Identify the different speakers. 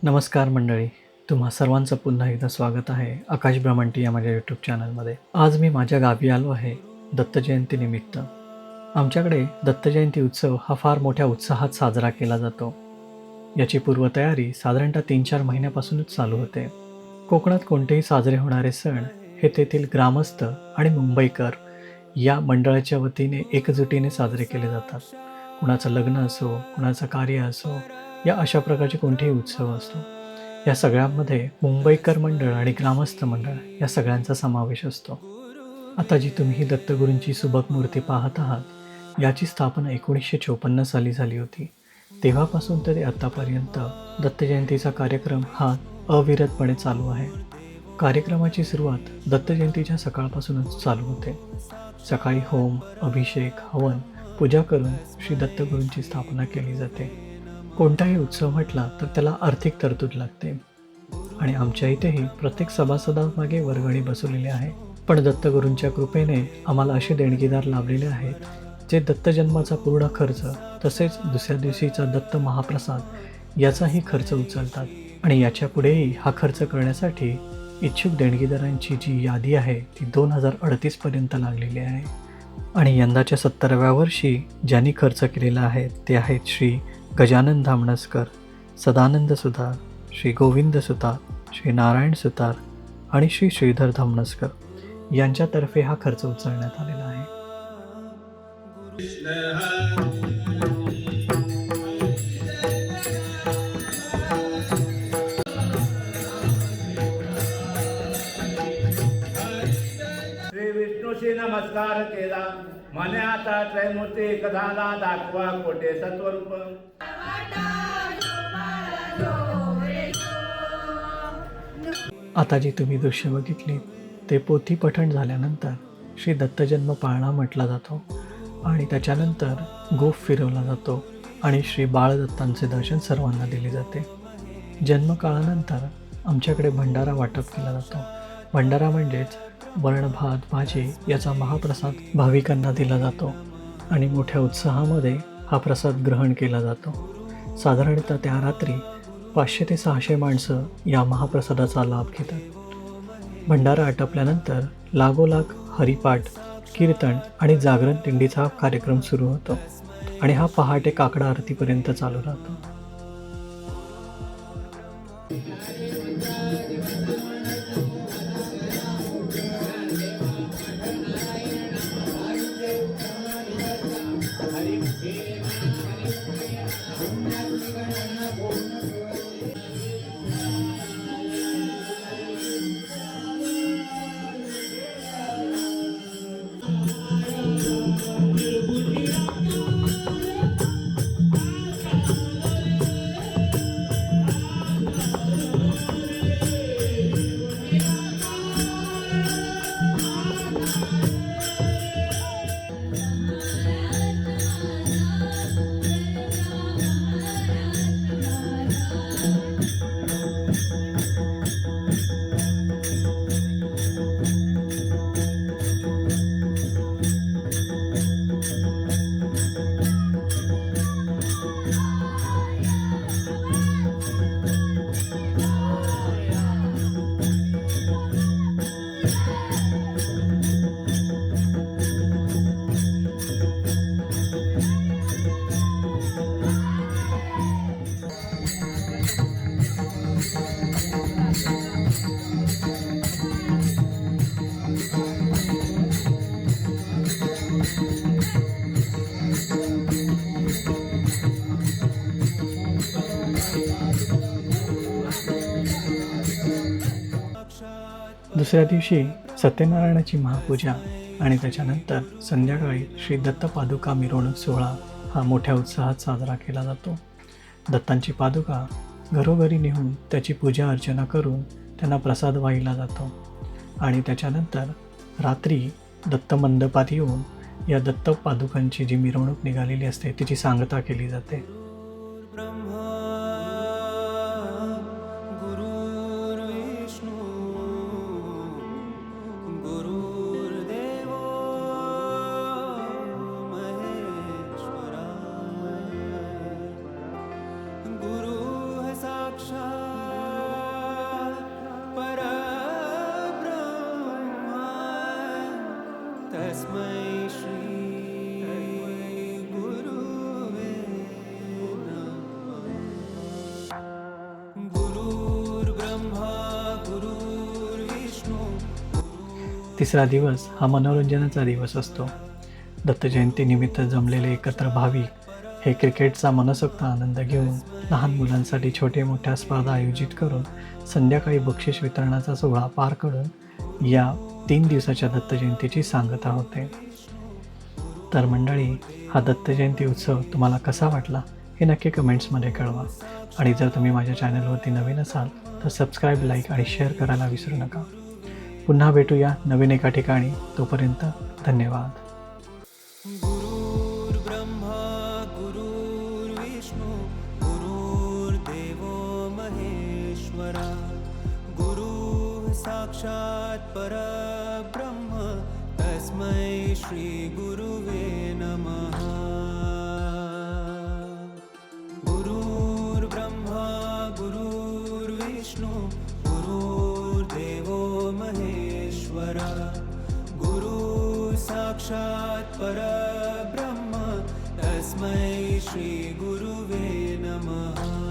Speaker 1: नमस्कार मंडळी, तुम्हा सर्वांचं पुन्हा एकदा स्वागत आहे आकाश ब्रह्मंटी या माझ्या यूट्यूब चॅनलमध्ये. आज मी माझ्या गावी आलो आहे दत्तजयंतीनिमित्त. आमच्याकडे दत्तजयंती उत्सव हा फार मोठ्या उत्साहात साजरा केला जातो. याची पूर्वतयारी साधारणतः 3-4 महिन्यापासूनच चालू होते. कोकणात कोणतेही साजरे होणारे सण हे तेथील ग्रामस्थ आणि मुंबईकर या मंडळाच्या वतीने एकजुटीने साजरे केले जातात. कुणाचं लग्न असो, कुणाचं कार्य असो, या अशा प्रकारचे कोणतेही उत्सव असतो, या सगळ्यांमध्ये मुंबईकर मंडळ आणि ग्रामस्थ मंडळ या सगळ्यांचा समावेश असतो. आता जी तुम्ही ही दत्तगुरूंची सुबक मूर्ती पाहत आहात, याची स्थापना 1954 साली झाली होती. तेव्हापासून तर आतापर्यंत दत्तजयंतीचा कार्यक्रम हा अविरतपणे चालू आहे. कार्यक्रमाची सुरुवात दत्तजयंतीच्या सकाळपासूनच चालू होते. सकाळी होम, अभिषेक, हवन, पूजा करून श्री दत्तगुरूंची स्थापना केली जाते. कोणताही उत्सव म्हटला तर त्याला आर्थिक तरतूद लागते आणि आमच्या इथेही प्रत्येक सभासदांमागे वर्गणी बसवलेली आहे. पण दत्तगुरूंच्या कृपेने आम्हाला असे देणगीदार लाभलेले आहेत जे दत्तजन्माचा पूर्ण खर्च तसेच दुसऱ्या दिवशीचा दत्त महाप्रसाद याचाही खर्च उचलतात आणि याच्या पुढेही हा खर्च करण्यासाठी इच्छुक देणगीदारांची जी यादी आहे ती 2038 पर्यंत लागलेली आहे. आणि यंदाच्या 70व्या वर्षी ज्यांनी खर्च केलेला आहे ते आहेत श्री गजानन धामणसकर, सदानंद सुतार, श्री गोविंद सुतार, श्री नारायण सुतार आणि श्री श्रीधर धामणसकर यांच्यातर्फे हा खर्च उचलण्यात आलेला आहे.
Speaker 2: श्री विष्णूशी नमस्कार केला, म्हणे आता त्रैमूर्ती एकधाला दाखवा कोटे सत्वरूप.
Speaker 1: आता जी तुम्ही दृश्य बघितली ते पोथी पठण झाल्यानंतर श्री दत्तजन्म पाळणा म्हटला जातो आणि त्याच्यानंतर गोफ फिरवला जातो आणि श्री बाळदत्तांचे दर्शन सर्वांना दिले जाते. जन्मकाळानंतर आमच्याकडे भंडारा वाटप केला जातो. भंडारा म्हणजेच वरण, भात, भाजी याचा महाप्रसाद भाविकांना दिला जातो आणि मोठ्या उत्साहामध्ये हा प्रसाद ग्रहण केला जातो. साधारणतः त्या रात्री 500 ते 600 माणसं या महाप्रसादाचा लाभ घेतात. भंडारा आटपल्यानंतर लागोलाग हरिपाठ, कीर्तन आणि जागरण दिंडीचा कार्यक्रम सुरू होतो आणि हा पहाटे काकडा आरतीपर्यंत चालू राहतो. दुसऱ्या दिवशी सत्यनारायणाची महापूजा आणि त्याच्यानंतर संध्याकाळी श्री दत्त पादुका मिरवणूक सोहळा हा मोठ्या उत्साहात साजरा केला जातो. दत्तांची पादुका घरोघरी नेऊन त्याची पूजा अर्चना करून त्यांना प्रसाद वाहिला जातो आणि त्याच्यानंतर रात्री दत्त मंडपात येऊन या दत्त पादुकांची जी मिरवणूक निघालेली असते तिची सांगता केली जाते.
Speaker 3: साक्षात तस्मै श्री गुरुवे नमः। गुरुर्ब्रह्मा गुरुर्विष्णू
Speaker 1: तिसरा दिवस हा मनोरंजनाचा दिवस असतो. दत्त जयंतीनिमित्त जमलेले एकत्र भाविक हे क्रिकेटचा मनसोक्त आनंद घेऊन लहान मुलांसाठी छोटे मोठ्या स्पर्धा आयोजित करून संध्याकाळी बक्षीस वितरणाचा सोहळा पार करून या 3 दिवसाच्या दत्त जयंतीची सांगता होते. तर मंडळी, हा दत्त जयंती उत्सव तुम्हाला कसा वाटला हे नक्की कमेंट्समध्ये कळवा. आणि जर तुम्ही माझ्या चॅनलवरती नवीन असाल तर सबस्क्राईब, लाईक आणि शेअर करायला विसरू नका. पुन्हा भेटूया नवीन एका ठिकाणी. तोपर्यंत धन्यवाद.
Speaker 3: गुरुर्ब्रह्मा गुरुर्विष्णू गुरुर्देवो महेश्वरा गुरुः साक्षात् परब्रह्म तस्मै श्री गुरुवे नमः. गुरुर्ब्रह्मा गुरुर्विष्णू गुरुर्देवो महेश्वरा गुरुः साक्षात् परब्रह्म तस्मै श्री गुरुवे नमः.